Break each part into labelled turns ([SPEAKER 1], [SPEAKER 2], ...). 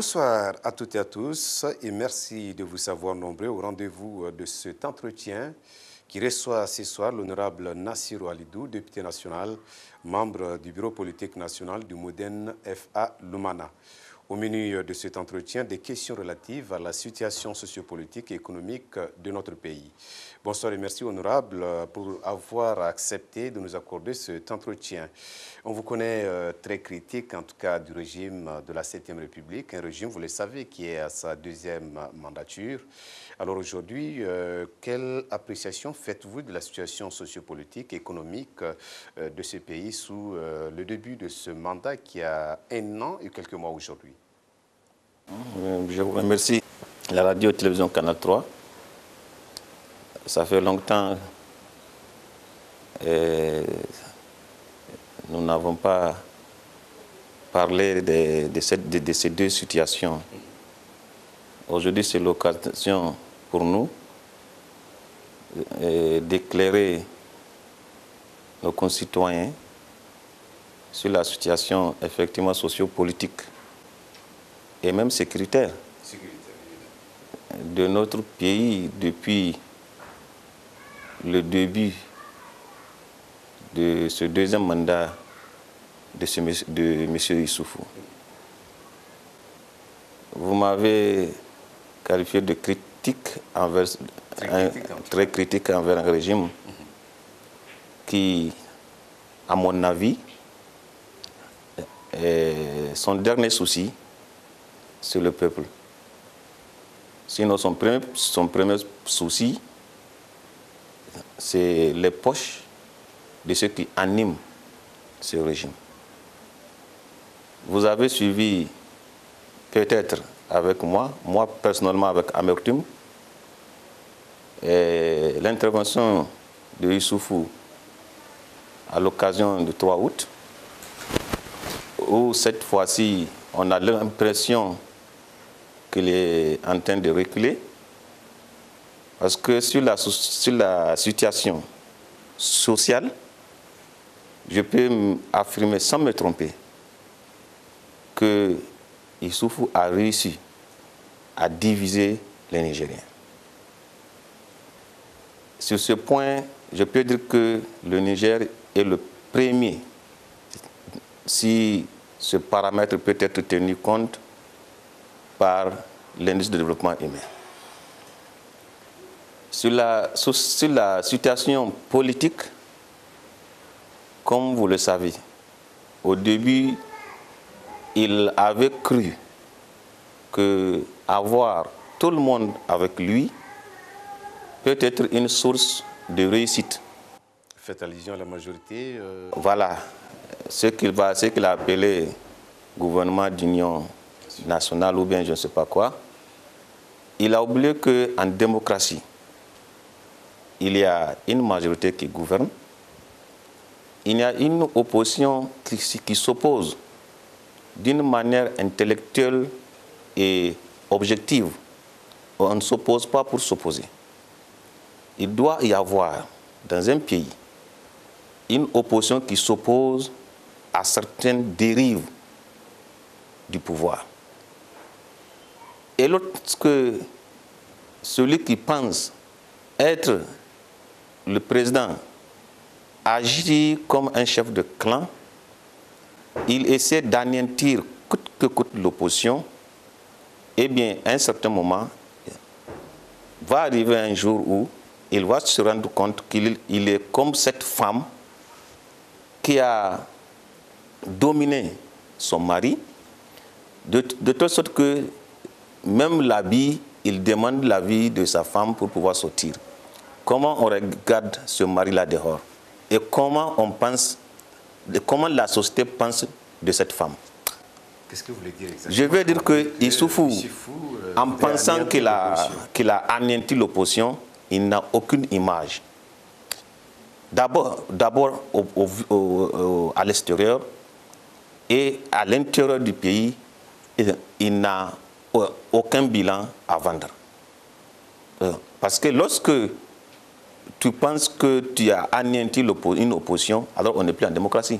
[SPEAKER 1] Bonsoir à toutes et à tous et merci de vous savoir nombreux au rendez-vous de cet entretien qui reçoit ce soir l'honorable Nassirou Alidou, député national, membre du bureau politique national du Modène FA Lumana. Au menu de cet entretien, des questions relatives à la situation sociopolitique et économique de notre pays. Bonsoir et merci, honorable, pour avoir accepté de nous accorder cet entretien. On vous connaît très critique, en tout cas, du régime de la 7e République, un régime, vous le savez, qui est à sa deuxième mandature. Alors aujourd'hui, quelle appréciation faites-vous de la situation sociopolitique et économique de ce pays sous le début de ce mandat qui a 1 an et quelques mois aujourd'hui?
[SPEAKER 2] Je vous remercie, la radio-télévision Canal 3. Ça fait longtemps nous n'avons pas parlé de ces deux situations. Aujourd'hui, c'est l'occasion pour nous d'éclairer nos concitoyens sur la situation effectivement sociopolitique et même sécuritaire de notre pays depuis le début de ce deuxième mandat de M. Issoufou. Vous m'avez qualifié de très critique envers un régime qui, à mon avis, son dernier souci, c'est le peuple. Sinon, son premier souci, c'est les poches de ceux qui animent ce régime. Vous avez suivi, peut-être avec moi personnellement avec amertume, l'intervention de Issoufou à l'occasion du 3 août, où cette fois-ci, on a l'impression qu'il est en train de reculer, parce que sur la situation sociale, je peux affirmer sans me tromper que Issoufou a réussi à diviser les Nigériens. Sur ce point, je peux dire que le Niger est le premier, si ce paramètre peut être tenu compte par l'indice de développement humain. Sur la situation politique, comme vous le savez, au début, il avait cru que avoir tout le monde avec lui peut être une source de réussite.
[SPEAKER 1] Faites allusion à la majorité.
[SPEAKER 2] Voilà, ce qu'il a appelé gouvernement d'union nationale ou bien je ne sais pas quoi. Il a oublié qu'en démocratie, il y a une majorité qui gouverne, il y a une opposition qui s'oppose d'une manière intellectuelle et objective. On ne s'oppose pas pour s'opposer. Il doit y avoir, dans un pays, une opposition qui s'oppose à certaines dérives du pouvoir. Et lorsque celui qui pense être le président agit comme un chef de clan, il essaie d'anéantir coûte que coûte l'opposition, eh bien, à un certain moment, va arriver un jour où il va se rendre compte qu'il est comme cette femme qui a dominé son mari, de telle sorte que même l'habit, il demande l'avis de sa femme pour pouvoir sortir. Comment on regarde ce mari-là dehors? Et comment on pense, comment la société pense de cette femme?
[SPEAKER 1] Qu'est-ce que vous voulez dire exactement?
[SPEAKER 2] Je veux dire que Issoufou, en pensant qu'il a anéanti l'opposition, il n'a aucune image. D'abord à l'extérieur et à l'intérieur du pays, il n'a aucun bilan à vendre. Parce que lorsque tu penses que tu as anéanti une opposition, alors on n'est plus en démocratie.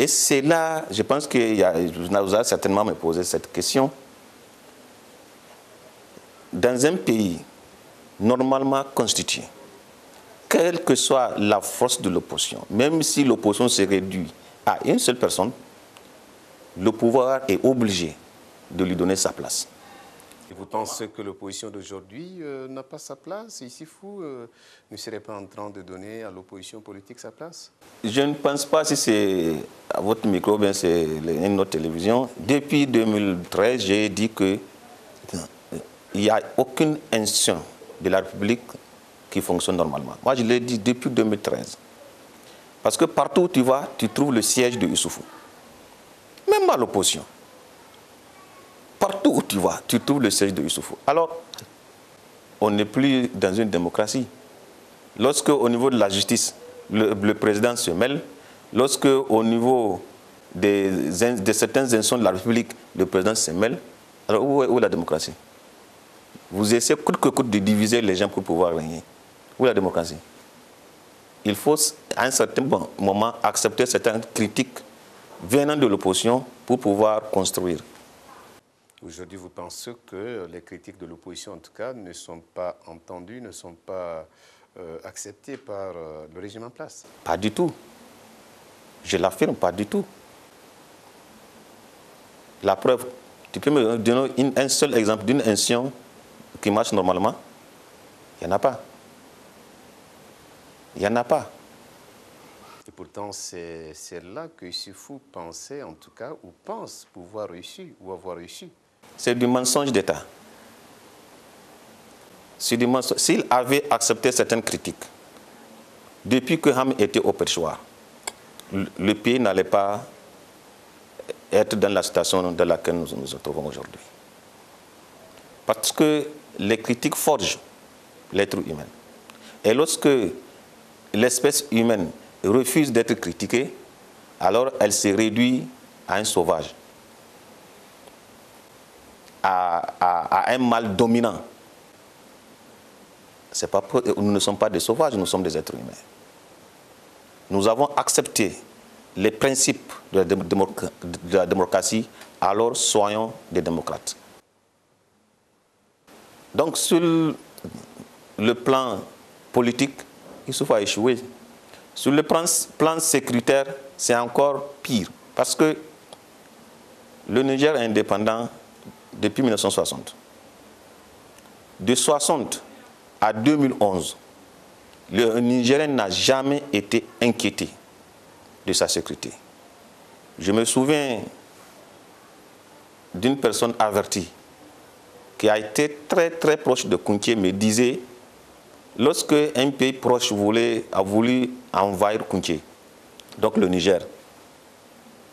[SPEAKER 2] Et c'est là, je pense que vous allez certainement me poser cette question. Dans un pays normalement constitué, quelle que soit la force de l'opposition, même si l'opposition se réduit à une seule personne, le pouvoir est obligé de lui donner sa place.
[SPEAKER 1] Et vous pensez que l'opposition d'aujourd'hui n'a pas sa place? Ici, vous ne serez pas en train de donner à l'opposition politique sa place?
[SPEAKER 2] Je ne pense pas si c'est à votre micro, bien c'est une autre télévision. Depuis 2013, j'ai dit que il n'y a aucune institution de la République qui fonctionne normalement. Moi, je l'ai dit depuis 2013. Parce que partout où tu vas, tu trouves le siège de Issoufou. Même à l'opposition. Partout où tu vas, tu trouves le siège de Issoufou. Alors, on n'est plus dans une démocratie. Lorsque, au niveau de la justice, le président se mêle, lorsque, au niveau de certaines institutions de la République, le président se mêle, alors où est la démocratie? Vous essayez coûte que coûte de diviser les gens pour pouvoir régner. Où est la démocratie? Il faut, à un certain moment, accepter certaines critiques venant de l'opposition pour pouvoir construire.
[SPEAKER 1] Aujourd'hui, vous pensez que les critiques de l'opposition, en tout cas, ne sont pas entendues, ne sont pas acceptées par le régime en place?
[SPEAKER 2] Pas du tout. Je l'affirme, pas du tout. La preuve, tu peux me donner un seul exemple d'une institution qui marche normalement? Il n'y en a pas. Il n'y en a pas.
[SPEAKER 1] Et pourtant, c'est là que Issoufou pensait, en tout cas, ou pense pouvoir réussir, ou avoir réussi.
[SPEAKER 2] C'est du mensonge d'État. C'est du mensonge. S'il avait accepté certaines critiques, depuis que Ham était au perchoir, le pays n'allait pas être dans la situation dans laquelle nous nous trouvons aujourd'hui. Parce que les critiques forgent l'être humain. Et lorsque l'espèce humaine refuse d'être critiquée, alors elle se réduit à un sauvage, à un mâle dominant. Nous ne sommes pas des sauvages, nous sommes des êtres humains. Nous avons accepté les principes de la démocratie, alors soyons des démocrates. Donc sur le plan politique, Issoufou a échoué. Sur le plan sécuritaire, c'est encore pire. Parce que le Niger est indépendant depuis 1960. De 1960 à 2011, le Nigérien n'a jamais été inquiété de sa sécurité. Je me souviens d'une personne avertie qui a été très très proche de Kounché, me disait, lorsque un pays proche a voulu envahir Kounché, donc le Niger,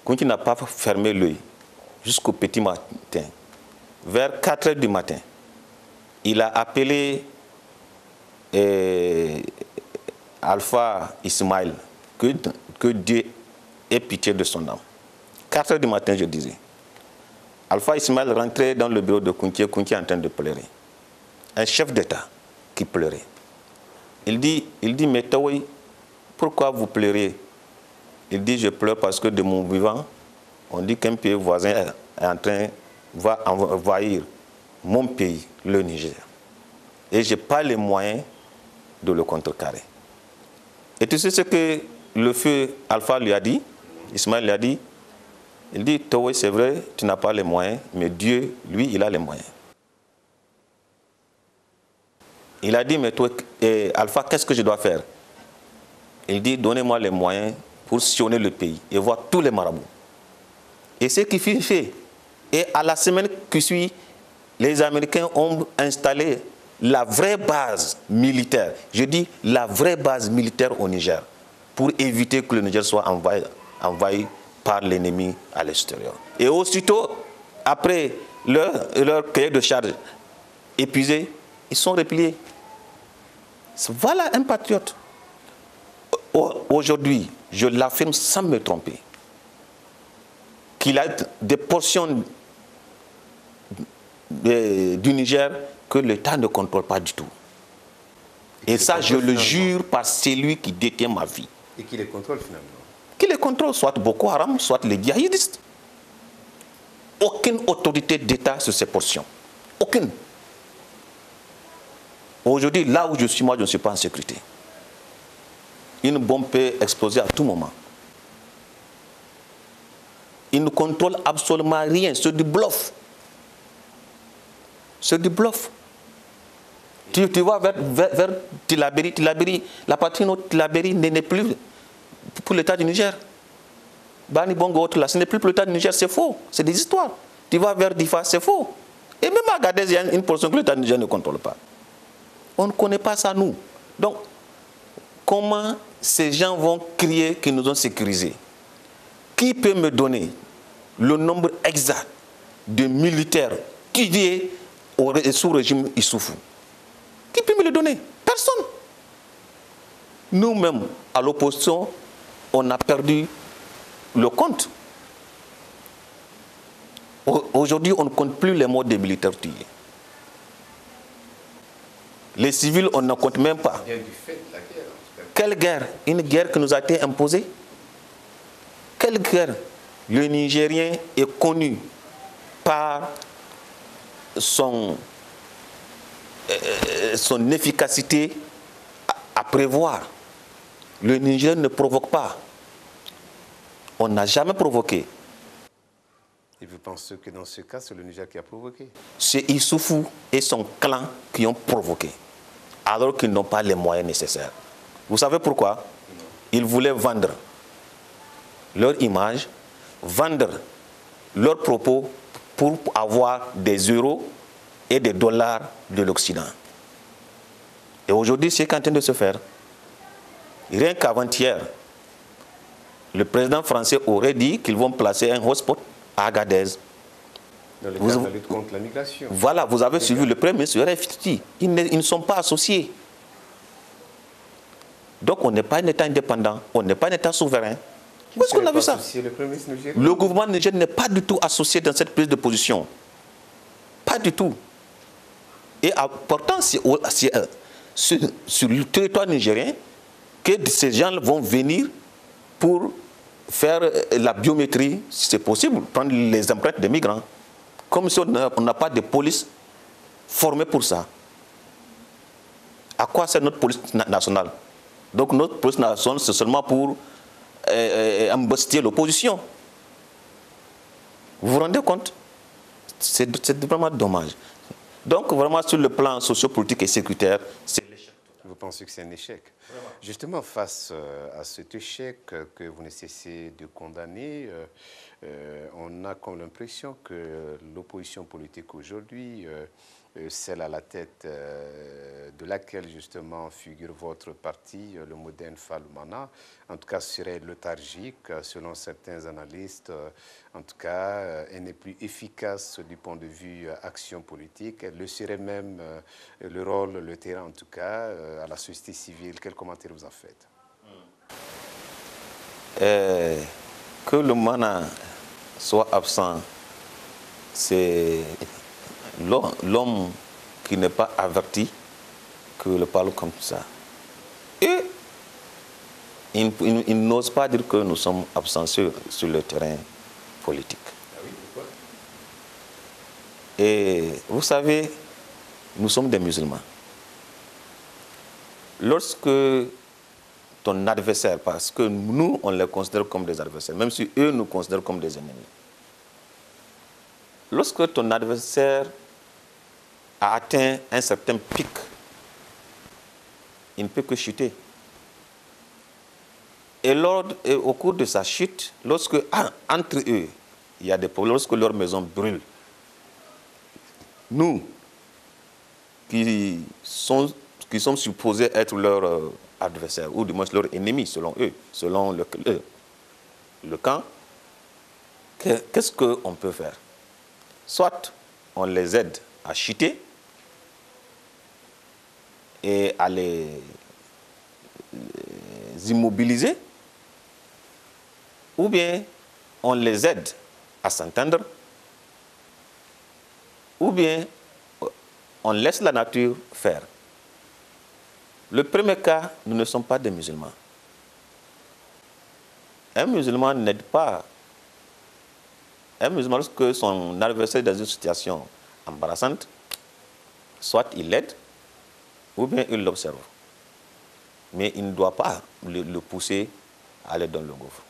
[SPEAKER 2] Kounché n'a pas fermé l'œil jusqu'au petit matin. Vers 4 h du matin, il a appelé Alpha Ismaël, que Dieu ait pitié de son âme. 4 h du matin, je disais. Alpha Ismaël rentrait dans le bureau de Kounché en train de pleurer. Un chef d'État qui pleurait. Il dit, mais Taoui, pourquoi vous pleurez? Il dit, je pleure parce que de mon vivant, on dit qu'un pays voisin va envahir mon pays, le Niger. Et je n'ai pas les moyens de le contrecarrer. Et tu sais ce que le feu Alpha lui a dit? Ismaël lui a dit, il dit, Taoui, c'est vrai, tu n'as pas les moyens, mais Dieu, lui, il a les moyens. Il a dit, mais toi, Alpha, qu'est-ce que je dois faire? Il dit, donnez-moi les moyens pour sillonner le pays et voir tous les marabouts. Et ce qui fut fait. Et à la semaine qui suit, les Américains ont installé la vraie base militaire. Je dis la vraie base militaire au Niger, pour éviter que le Niger soit envahi par l'ennemi à l'extérieur. Et aussitôt, après leur cahier de charge épuisé, ils sont repliés. Voilà un patriote. Aujourd'hui, je l'affirme sans me tromper, qu'il a des portions du Niger que l'État ne contrôle pas du tout. Et ça, je le jure par celui qui détient ma vie.
[SPEAKER 1] Et qui les contrôle finalement?
[SPEAKER 2] qui les contrôle, soit Boko Haram, soit les djihadistes. Aucune autorité d'État sur ces portions. Aucune. Aujourd'hui, là où je suis, moi, je ne suis pas en sécurité. Une bombe peut exploser à tout moment. Ils ne contrôlent absolument rien. C'est du bluff. C'est du bluff. Tu vas vers Tillabéri. Tillabéri, la patrie de Tillabéri n'est plus pour l'État du Niger. Bani Bongo, ce n'est plus pour l'État du Niger, c'est faux. C'est des histoires. Tu vas vers Difa, c'est faux. Et même à Agadez, il y a une portion que l'État du Niger ne contrôle pas. On ne connaît pas ça, nous. Donc, comment ces gens vont crier qu'ils nous ont sécurisés? Qui peut me donner le nombre exact de militaires tués sous régime Issoufou? Qui peut me le donner? Personne. Nous-mêmes, à l'opposition, on a perdu le compte. Aujourd'hui, on ne compte plus les morts des militaires tués. Les civils, on ne compte même pas. Quelle guerre? Une guerre qui nous a été imposée? Quelle guerre? Le Nigérien est connu par son efficacité à prévoir. Le Niger ne provoque pas. On n'a jamais provoqué.
[SPEAKER 1] Et vous pensez que dans ce cas, c'est le Niger qui a provoqué?
[SPEAKER 2] C'est Issoufou et son clan qui ont provoqué, alors qu'ils n'ont pas les moyens nécessaires. Vous savez pourquoi? Ils voulaient vendre leur image, vendre leurs propos pour avoir des euros et des dollars de l'Occident. Et aujourd'hui, c'est en train de se faire. Rien qu'avant-hier, le président français aurait dit qu'ils vont placer un hotspot à Agadez.
[SPEAKER 1] Dans le cadre de la lutte contre la migration.
[SPEAKER 2] Voilà, vous avez suivi le Premier ministre RFT. Ils ne sont pas associés. Donc on n'est pas un État indépendant, on n'est pas un État souverain. Où est-ce qu'on a vu ça? Le gouvernement nigérien n'est pas du tout associé dans cette prise de position. Pas du tout. Et pourtant, c'est sur le territoire nigérien que ces gens vont venir pour faire la biométrie, si c'est possible, prendre les empreintes des migrants. Comme si on n'a pas de police formée pour ça. À quoi sert notre police nationale? Donc notre police nationale, c'est seulement pour embustiller l'opposition. Vous vous rendez compte? C'est vraiment dommage. Donc vraiment sur le plan sociopolitique et sécuritaire, c'est l'échec.
[SPEAKER 1] Vous pensez que c'est un échec? Vraiment. Justement, face à cet échec que vous ne cessez de condamner, on a comme l'impression que l'opposition politique aujourd'hui, celle à la tête de laquelle justement figure votre parti, le Modern Falumana, en tout cas serait léthargique selon certains analystes. En tout cas, elle n'est plus efficace du point de vue action politique. Elle le serait même le rôle, le terrain en tout cas, à la société civile. Quel commentaire vous en faites?
[SPEAKER 2] Que le MANA soit absent, c'est l'homme qui n'est pas averti que le parle comme ça. Et il n'ose pas dire que nous sommes absents sur le terrain politique.
[SPEAKER 1] Ah oui, pourquoi?
[SPEAKER 2] Et vous savez, nous sommes des musulmans. Lorsque ton adversaire, parce que nous, on les considère comme des adversaires, même si eux nous considèrent comme des ennemis. Lorsque ton adversaire a atteint un certain pic, il ne peut que chuter. Et au cours de sa chute, lorsque entre eux, il y a des problèmes, lorsque leur maison brûle, nous, qui sommes supposés être leurs adversaires, ou du moins leurs ennemis, selon eux, selon le camp, qu'est-ce qu'on peut faire? Soit on les aide à chuter et à les immobiliser, ou bien on les aide à s'entendre, ou bien on laisse la nature faire. Le premier cas, nous ne sommes pas des musulmans. un musulman n'aide pas. Un musulman, lorsque son adversaire est dans une situation embarrassante, soit il l'aide, ou bien il l'observe. Mais il ne doit pas le pousser à aller dans le gouffre.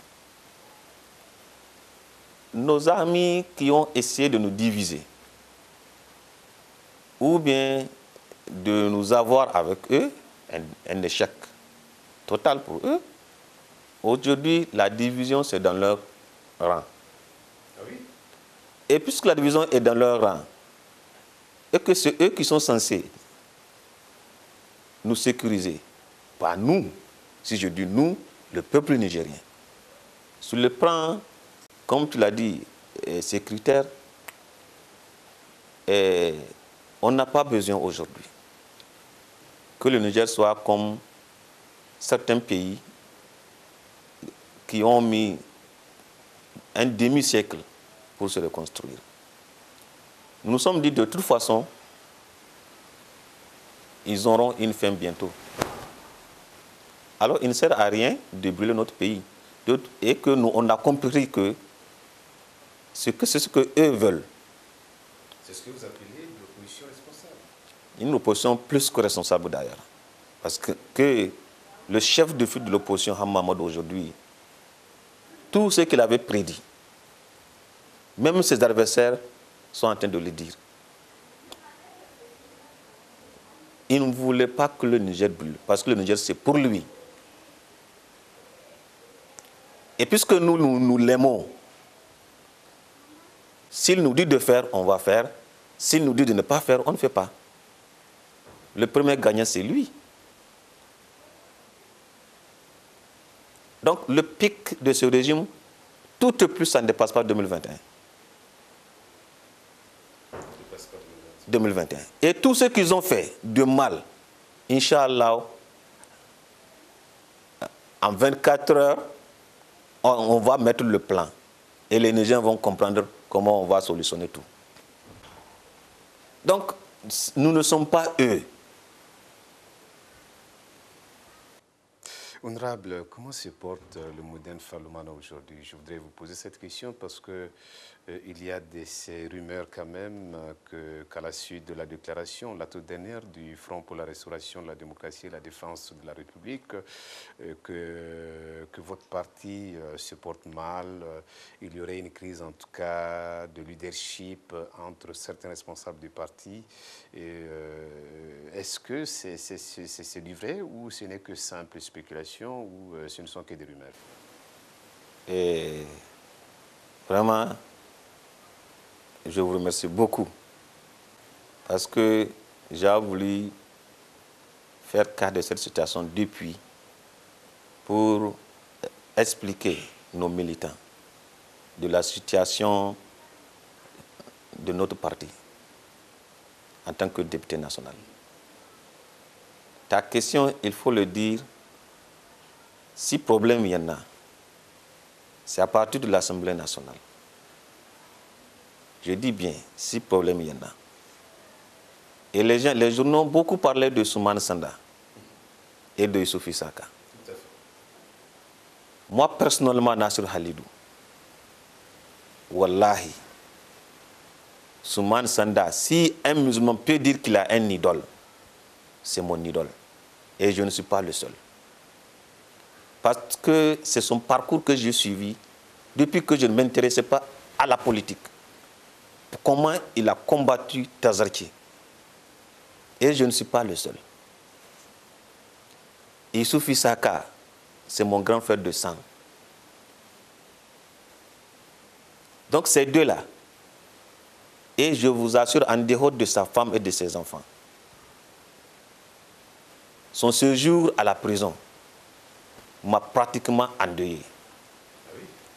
[SPEAKER 2] Nos amis qui ont essayé de nous diviser, ou bien de nous avoir avec eux, un échec total pour eux, aujourd'hui, la division, c'est dans leur rang.
[SPEAKER 1] Ah oui?
[SPEAKER 2] Et puisque la division est dans leur rang, et que c'est eux qui sont censés nous sécuriser, pas nous, si je dis nous, le peuple nigérien. Sur le plan, comme tu l'as dit, sécuritaire, on n'a pas besoin aujourd'hui que le Niger soit comme certains pays qui ont mis un demi-siècle pour se reconstruire. Nous nous sommes dit de toute façon, ils auront une fin bientôt. Alors il ne sert à rien de brûler notre pays. Et que nous, on a compris que c'est ce qu'eux veulent.
[SPEAKER 1] C'est ce que vous appelez l'opposition responsable.
[SPEAKER 2] Une opposition plus que responsable d'ailleurs. Parce que le chef de file de l'opposition, Hammamadou, aujourd'hui, tout ce qu'il avait prédit, même ses adversaires sont en train de le dire. Il ne voulait pas que le Niger brûle, parce que le Niger, c'est pour lui. Et puisque nous l'aimons, s'il nous dit de faire, on va faire. S'il nous dit de ne pas faire, on ne fait pas. Le premier gagnant, c'est lui. Donc, le pic de ce régime, tout au plus, ça ne dépasse pas 2021. 2021. Et tout ce qu'ils ont fait de mal, Inch'Allah, en 24 heures, on va mettre le plan. Et les Nigériens vont comprendre comment on va solutionner tout. Donc, nous ne sommes pas eux.
[SPEAKER 1] Honorable, comment se porte le Modène Faloumana aujourd'hui? Je voudrais vous poser cette question parce que il y a ces rumeurs quand même qu'à la suite de la déclaration, la toute dernière du Front pour la restauration de la démocratie et la défense de la République, que votre parti se porte mal, il y aurait une crise en tout cas de leadership entre certains responsables du parti. Est-ce que c'est du vrai ou ce n'est que simple spéculation ou ce ne sont que des rumeurs?
[SPEAKER 2] Et vraiment, je vous remercie beaucoup parce que j'ai voulu faire cas de cette situation depuis pour expliquer nos militants de la situation de notre parti en tant que député national. Ta question, il faut le dire, si problème il y en a, c'est à partir de l'Assemblée nationale. Je dis bien, si problème il y en a. Et les journaux ont beaucoup parlé de Soumane Sanda et de Youssouf Issaka. Moi, personnellement, Nassir Halidou, wallahi, Soumane Sanda, si un musulman peut dire qu'il a un idole, c'est mon idole. Et je ne suis pas le seul. Parce que c'est son parcours que j'ai suivi depuis que je ne m'intéressais pas à la politique. Comment il a combattu Tazarki. Et je ne suis pas le seul. Youssouf Issaka, c'est mon grand frère de sang. Donc ces deux-là, et je vous assure, en dehors de sa femme et de ses enfants, son séjour à la prison m'a pratiquement endeuillé.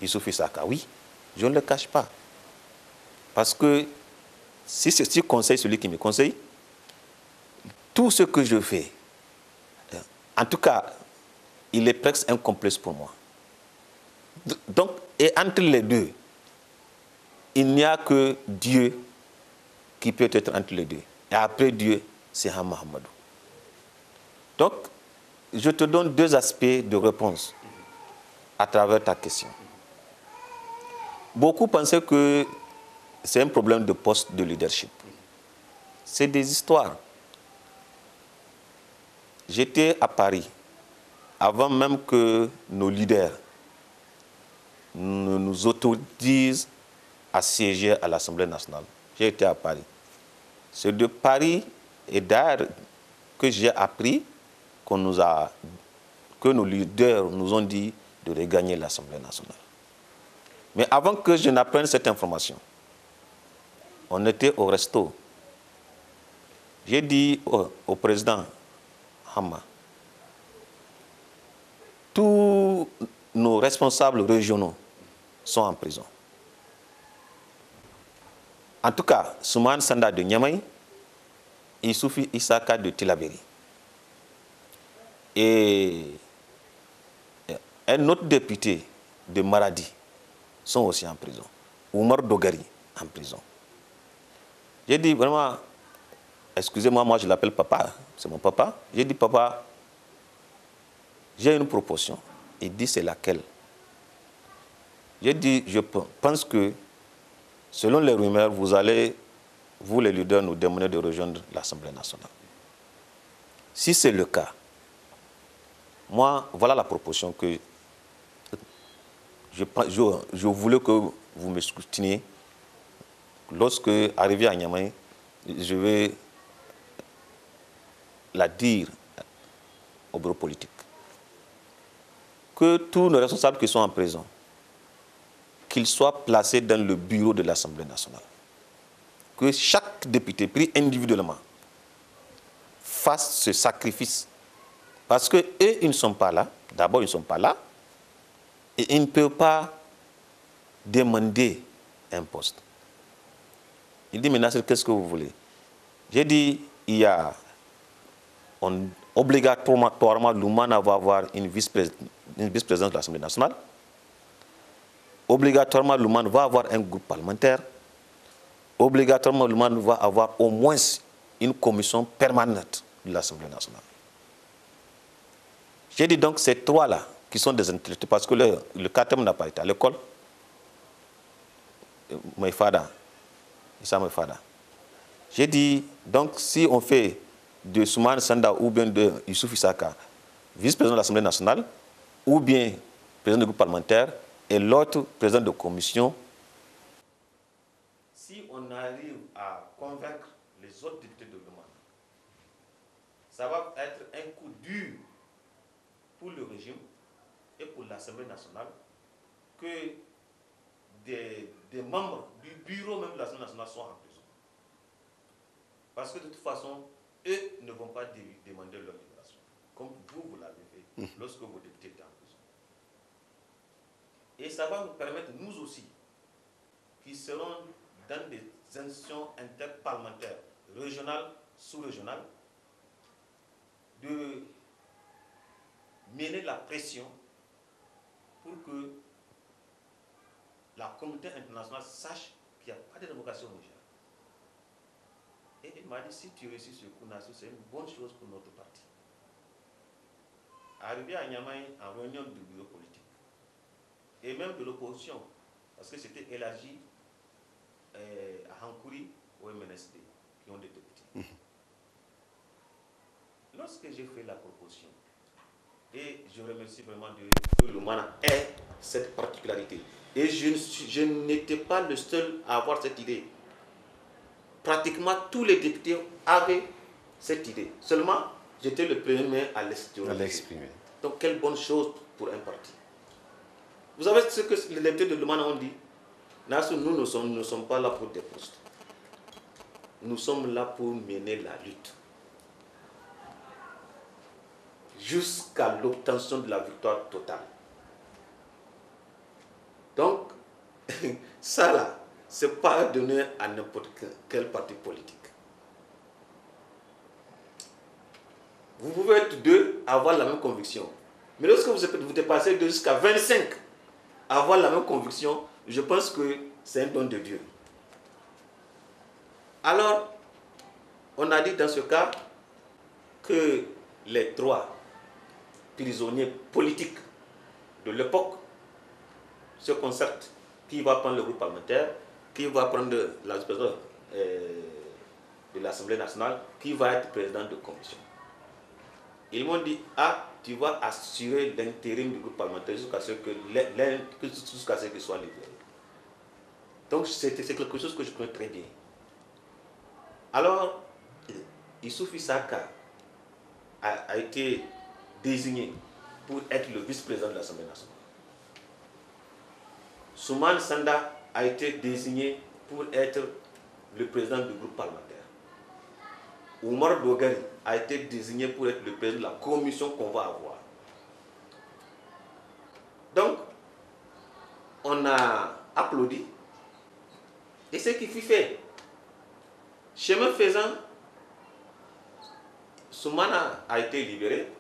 [SPEAKER 2] Youssouf Issaka, oui, je ne le cache pas. Parce que si je conseille celui qui me conseille, tout ce que je fais, en tout cas, il est presque un complice pour moi. Donc, et entre les deux, il n'y a que Dieu qui peut être entre les deux. Et après Dieu, c'est Hammamadou. Donc, je te donne deux aspects de réponse à travers ta question. Beaucoup pensaient que c'est un problème de poste de leadership. C'est des histoires. J'étais à Paris avant même que nos leaders ne nous autorisent à siéger à l'Assemblée nationale. J'ai été à Paris. C'est de Paris et d'ailleurs que j'ai appris que nos leaders nous ont dit de regagner l'Assemblée nationale. Mais avant que je n'apprenne cette information, on était au resto. J'ai dit au président Hama, tous nos responsables régionaux sont en prison. En tout cas, Souman Sanda de Niamey, Issoufi Issaka de Tilaberi. Et un autre député de Maradi sont aussi en prison. Oumar Dogari en prison. J'ai dit vraiment, excusez-moi, moi je l'appelle papa, c'est mon papa. J'ai dit papa, j'ai une proposition. Il dit c'est laquelle? J'ai dit je pense que selon les rumeurs, vous allez, vous les leaders, nous demander de rejoindre l'Assemblée nationale. Si c'est le cas, moi, voilà la proposition que je voulais que vous me scrutiniez. Lorsque, arrivé à Niamey, je vais la dire au bureau politique. Que tous nos responsables qui sont en prison, qu'ils soient placés dans le bureau de l'Assemblée nationale. Que chaque député, pris individuellement, fasse ce sacrifice. Parce qu'eux, ils ne sont pas là. D'abord, ils ne sont pas là. Et ils ne peuvent pas demander un poste. Il dit, mais Nasser, qu'est-ce que vous voulez? J'ai dit, il y a obligatoirement, Loumana va avoir une vice-présidence de l'Assemblée nationale. Obligatoirement, Loumane va avoir un groupe parlementaire. Obligatoirement, Loumane va avoir au moins une commission permanente de l'Assemblée nationale. J'ai dit donc ces trois-là qui sont des intellectuels, parce que le quatrième n'a pas été à l'école. Maïfada, Issa Maïfada. J'ai dit, donc si on fait de Souman Sanda ou bien de Youssouf Issaka, vice-président de l'Assemblée nationale, ou bien président du groupe parlementaire, et l'autre président de commission, si on arrive à convaincre les autres députés de l'Oman, ça va être un coup dur pour le régime et pour l'Assemblée nationale que des membres du bureau même de l'Assemblée nationale soient en prison. Parce que de toute façon, eux ne vont pas demander leur libération, comme vous l'avez fait lorsque vos députés étaient en prison. Et ça va nous permettre, nous aussi, qui serons dans des institutions interparlementaires, régionales, sous-régionales, de mener la pression pour que la communauté internationale sache qu'il n'y a pas de démocratie au Niger. Et il m'a dit, si tu réussis ce coup, c'est une bonne chose pour notre parti. Arrivé à Niamey en réunion du bureau politique, et même de l'opposition, parce que c'était élargi à Hankouri au MNSD, qui ont des députés. Lorsque j'ai fait la proposition, et je remercie vraiment que le Mana ait cette particularité, et je n'étais pas le seul à avoir cette idée. Pratiquement tous les députés avaient cette idée. Seulement, j'étais le premier à l'exprimer. Donc, quelle bonne chose pour un parti. Vous savez ce que les députés de Lumana ont dit? Nassou, nous ne sommes pas là pour des postes. Nous sommes là pour mener la lutte. Jusqu'à l'obtention de la victoire totale. Donc, ça là, ce n'est pas donné à n'importe quel parti politique. Vous pouvez être deux, avoir la même conviction. Mais lorsque vous dépassez de jusqu'à 25, avoir la même conviction, je pense que c'est un don de Dieu. Alors, on a dit dans ce cas que les trois prisonniers politiques de l'époque se concertent qui va prendre le groupe parlementaire, qui va prendre la présidence de l'Assemblée nationale, qui va être président de commission. Ils m'ont dit, ah, tu vas assurer l'intérim du groupe parlementaire jusqu'à ce qu'il soit libéré. Donc c'est quelque chose que je connais très bien. Alors, Issoufou Issaka a été désigné pour être le vice-président de l'Assemblée nationale. Soumane Sanda a été désigné pour être le président du groupe parlementaire. Oumar Dogari a été désigné pour être le président de la commission qu'on va avoir. Donc, on a applaudi. Et ce qui fut fait, chemin faisant, Soumana a été libéré.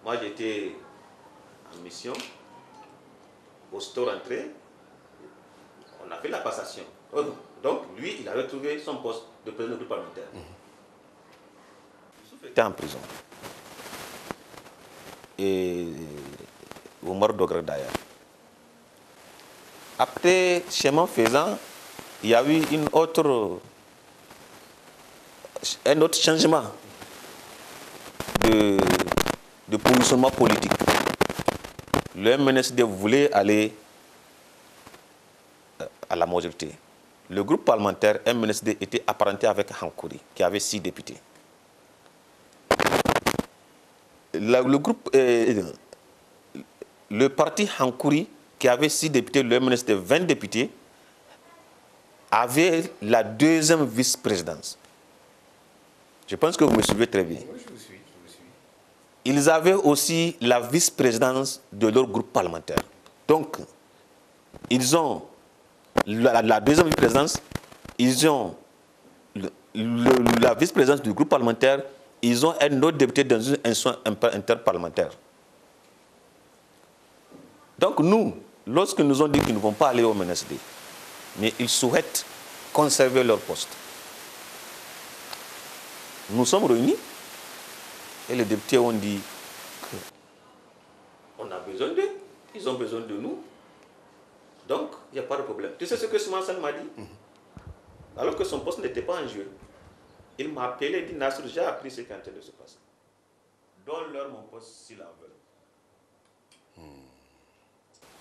[SPEAKER 2] Moi, j'étais en mission. Aussitôt rentré, on a fait la passation. Donc, lui, il a retrouvé son poste de président du groupe parlementaire. Il était en prison. Et Oumar Dogara d'ailleurs. Après, chemin faisant, il y a eu un autre changement de positionnement politique. Le MNSD voulait aller à la majorité. Le groupe parlementaire MNSD était apparenté avec Hankouri, qui avait 6 députés. Le parti Hankouri, qui avait 6 députés, le MNSD 20 députés, avait la deuxième vice-présidence. Je pense que vous me suivez très bien.
[SPEAKER 1] Oui, je vous suis.
[SPEAKER 2] Ils avaient aussi la vice-présidence de leur groupe parlementaire. Donc, ils ont la deuxième vice-présidence, ils ont la vice-présidence du groupe parlementaire, ils ont un autre député dans une institution interparlementaire. Donc nous, lorsque nous ont dit qu'ils ne vont pas aller au MNSD, mais ils souhaitent conserver leur poste, nous sommes réunis et les députés ont dit qu'on a besoin d'eux, ils ont besoin de nous. Donc, il n'y a pas de problème. Tu sais ce que Soumane Sanda m'a dit? Alors que son poste n'était pas en jeu. Il m'a appelé et dit, Nassir, j'ai appris ce qui est en train de se passer. Donne-leur mon poste s'ils en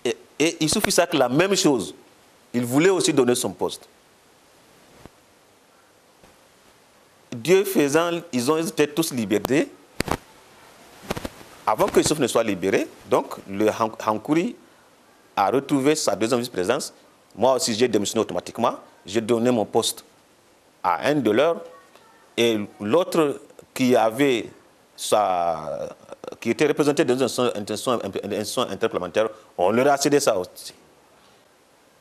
[SPEAKER 2] veulent. Et il suffit ça que la même chose. Il voulait aussi donner son poste. Dieu faisant, ils ont été tous libérés. Avant que Issouf ne soit libéré, donc le Hankouri a retrouvé sa deuxième vice-présidence. Moi aussi, j'ai démissionné automatiquement. J'ai donné mon poste à un de leurs. Et l'autre qui était représenté dans une institution interparlementaire, on leur a cédé ça aussi.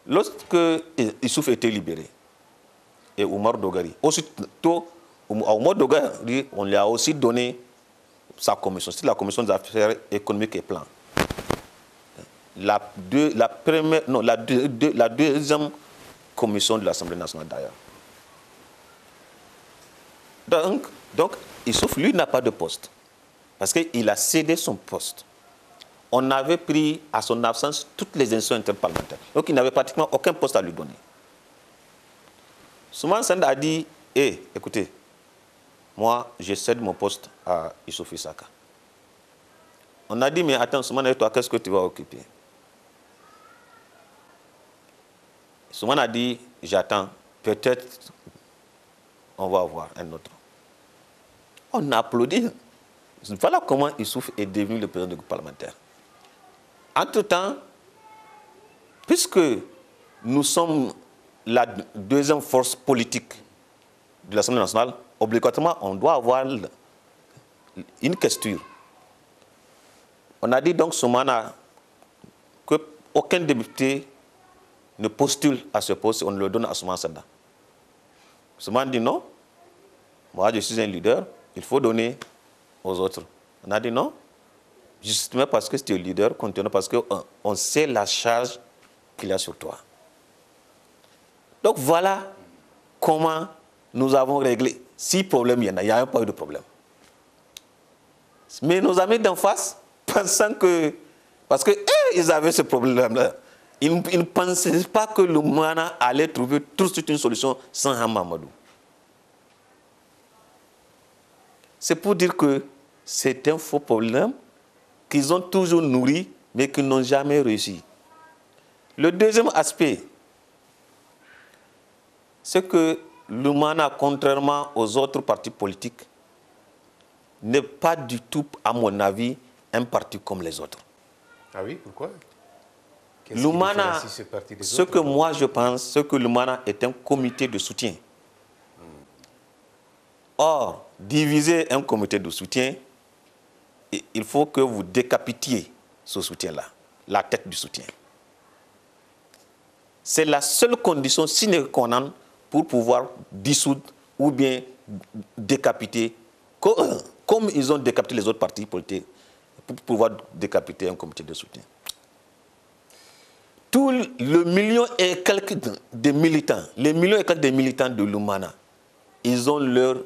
[SPEAKER 2] Lorsque Issouf était libéré, et Oumar Dogari, aussitôt, à Oumar Dogari, on lui a aussi donné sa commission, c'est la commission des affaires économiques et plans. La deuxième commission de l'Assemblée nationale d'ailleurs. Donc, Issouf, lui, n'a pas de poste. Parce qu'il a cédé son poste. On avait pris à son absence toutes les institutions interparlementaires. Donc, il n'avait pratiquement aucun poste à lui donner. Soumane Sanda a dit, écoutez, moi, je cède mon poste à Issoufou Issaka. On a dit, mais attends, Soumane, toi, qu'est-ce que tu vas occuper? Soumane a dit, j'attends, peut-être on va avoir un autre. On a applaudi. Voilà comment Issouf est devenu le président du groupe parlementaire. Entre-temps, puisque nous sommes la deuxième force politique de l'Assemblée nationale, obligatoirement, on doit avoir une questure. On a dit donc, Soumana, qu'aucun député ne postule à ce poste, on le donne à Soumane Sanda. Soumane dit non, moi je suis un leader, il faut donner aux autres. On a dit non, justement parce que tu es leader, continue, parce qu'on sait la charge qu'il y a sur toi. Donc voilà comment nous avons réglé. Si problème il y en a, il n'y a pas eu de problème. Mais nos amis d'en face, pensant que... Parce que ils avaient ce problème-là, ils ne pensaient pas que le Lumana allait trouver tout de suite une solution sans Hama Amadou. C'est pour dire que c'est un faux problème qu'ils ont toujours nourri, mais qu'ils n'ont jamais réussi. Le deuxième aspect, c'est que Lumana, contrairement aux autres partis politiques, n'est pas du tout, à mon avis, un parti comme les autres.
[SPEAKER 1] Ah oui, pourquoi?
[SPEAKER 2] Lumana, ce que moi je pense, c'est que Lumana est un comité de soutien. Or, diviser un comité de soutien, il faut que vous décapitiez ce soutien-là, la tête du soutien. C'est la seule condition sine qua non pour pouvoir dissoudre ou bien décapiter, comme ils ont décapité les autres partis politiques, pour pouvoir décapiter un comité de soutien. Tout le million et quelques de militants, les millions et quelques de militants de Lumana, ils ont leur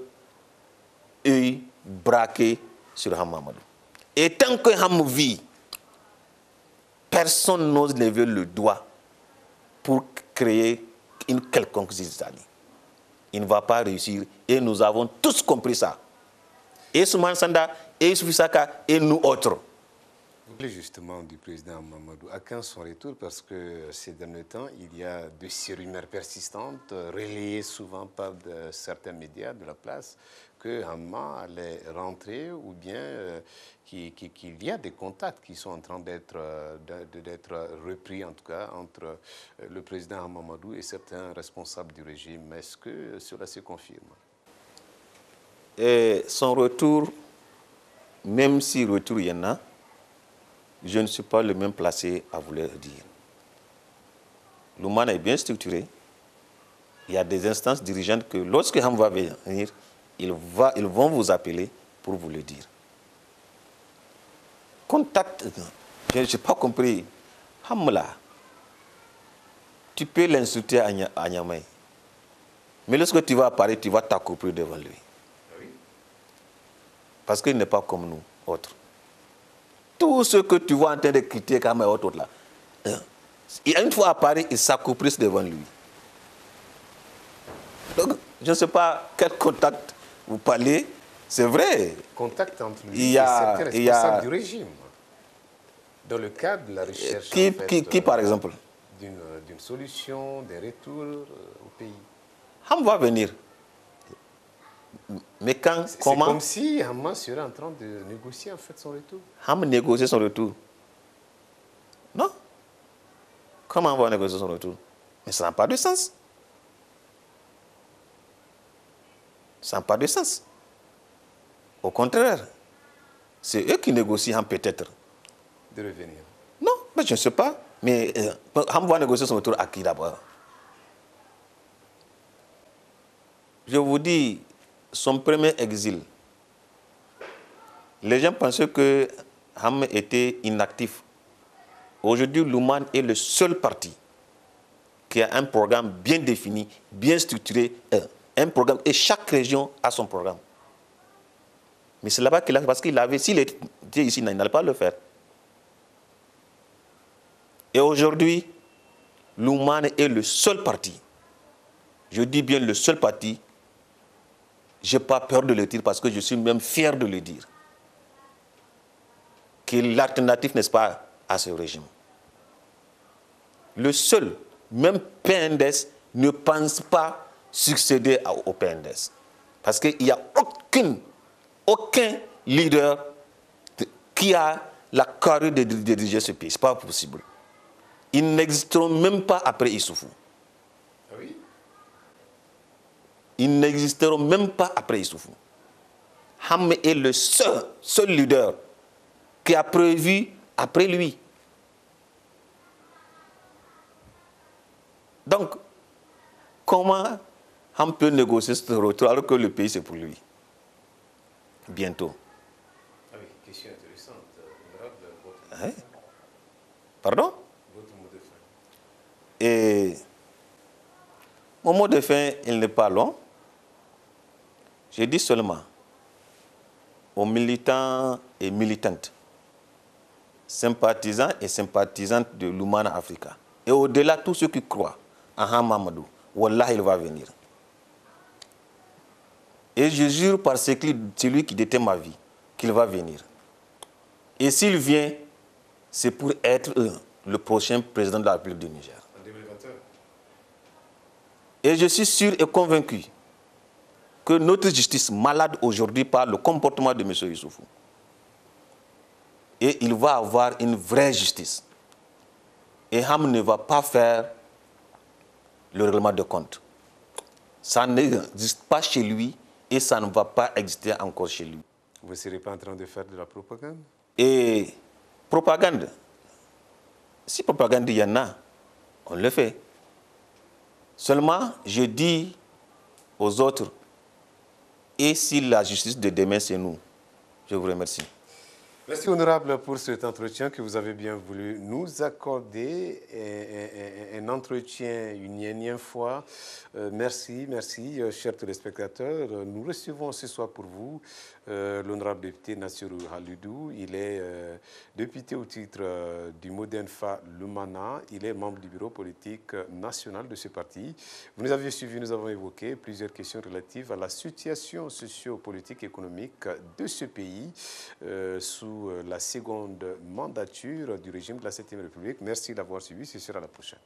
[SPEAKER 2] œil braqué sur Hama Amadou. Et tant que Hama vit, personne n'ose lever le doigt pour créer une quelconque zizanie. Il ne va pas réussir et nous avons tous compris ça. Et Souman Sanda, et Soufisaka, et nous autres.
[SPEAKER 1] Vous parlez justement du président Hama Amadou. À quand son retour? Parce que ces derniers temps, il y a de ces rumeurs persistantes, relayées souvent par certains médias de la place, que Hama allait rentrer ou bien qu'il y a des contacts qui sont en train d'être repris, en tout cas, entre le président Hama Amadou et certains responsables du régime. Est-ce que cela se confirme?
[SPEAKER 2] Et son retour, même si retour il y en a, je ne suis pas le même placé à vous le dire. Lumana est bien structuré. Il y a des instances dirigeantes que lorsque Ham va venir, ils vont vous appeler pour vous le dire. Contact, je n'ai pas compris. Hamla, tu peux l'insulter à Niamey. Mais lorsque tu vas à Paris, tu vas t'accoupler devant lui. Parce qu'il n'est pas comme nous, autres. Tout ce que tu vois en train de critiquer comme autre là, une fois à Paris, il s'accouplisse devant lui. Donc, je ne sais pas quel contact vous parlez. C'est vrai.
[SPEAKER 1] Contact entre lui et certains responsables du régime. Dans le cadre de la recherche
[SPEAKER 2] qui par exemple
[SPEAKER 1] d'une solution, des retours au pays.
[SPEAKER 2] Ham va venir. Mais quand, comment?
[SPEAKER 1] C'est comme si Hama serait en train de négocier en fait son retour.
[SPEAKER 2] Ham négocier son retour. Non. Comment on va négocier son retour? Mais ça n'a pas de sens. Ça n'a pas de sens. Au contraire, c'est eux qui négocient peut-être.
[SPEAKER 1] De revenir.
[SPEAKER 2] Non, mais je ne sais pas. Mais Ham va négocier son retour à qui d'abord? Je vous dis, son premier exil, les gens pensaient que Ham était inactif. Aujourd'hui, Lumana est le seul parti qui a un programme bien défini, bien structuré, un programme, et chaque région a son programme. Mais c'est là-bas qu'il a, parce qu'il avait, s'il était ici, il n'allait pas le faire. Et aujourd'hui, Lumana est le seul parti, je dis bien le seul parti. Je n'ai pas peur de le dire parce que je suis même fier de le dire. Que l'alternative, n'est-ce pas, à ce régime. Le seul, même PNDS, ne pense pas succéder au PNDS. Parce qu'il n'y a aucun leader qui a la carrure de diriger ce pays. Ce n'est pas possible. Ils n'existeront même pas après Issoufou.
[SPEAKER 1] Oui.
[SPEAKER 2] Ils n'existeront même pas après Issoufou. Ham est le seul leader qui a prévu après lui. Donc, comment Ham peut négocier ce retour alors que le pays c'est pour lui? Bientôt.
[SPEAKER 1] Ah oui, question intéressante.
[SPEAKER 2] Hein? Pardon?
[SPEAKER 1] Votre mot de fin.
[SPEAKER 2] Et mon mot de fin, il n'est pas long. Je dis seulement aux militants et militantes, sympathisants et sympathisantes de l'Oumana Africa. Et au-delà, tous ceux qui croient en Hamamadou, Wallah, il va venir. Et je jure par celui qui détient ma vie qu'il va venir. Et s'il vient, c'est pour être le prochain président de la République du Niger.
[SPEAKER 1] En 2021.
[SPEAKER 2] Et je suis sûr et convaincu que notre justice malade aujourd'hui par le comportement de M. Youssoufou. Et il va avoir une vraie justice. Et Ham ne va pas faire le règlement de compte. Ça n'existe pas chez lui et ça ne va pas exister encore chez lui.
[SPEAKER 1] Vous ne serez pas en train de faire de la propagande?
[SPEAKER 2] Et propagande, si propagande il y en a, on le fait. Seulement, je dis aux autres, et si la justice de demain, c'est nous? Je vous remercie.
[SPEAKER 1] Merci honorable pour cet entretien que vous avez bien voulu nous accorder, un entretien une énième fois. Merci, chers téléspectateurs. Nous recevons ce soir pour vous l'honorable député Nassirou Halidou. Il est député au titre du Modenfa Lumana. Il est membre du bureau politique national de ce parti. Vous nous avez suivis, nous avons évoqué plusieurs questions relatives à la situation socio-politique et économique de ce pays sous la seconde mandature du régime de la 7e République. Merci d'avoir suivi. Ce sera la prochaine.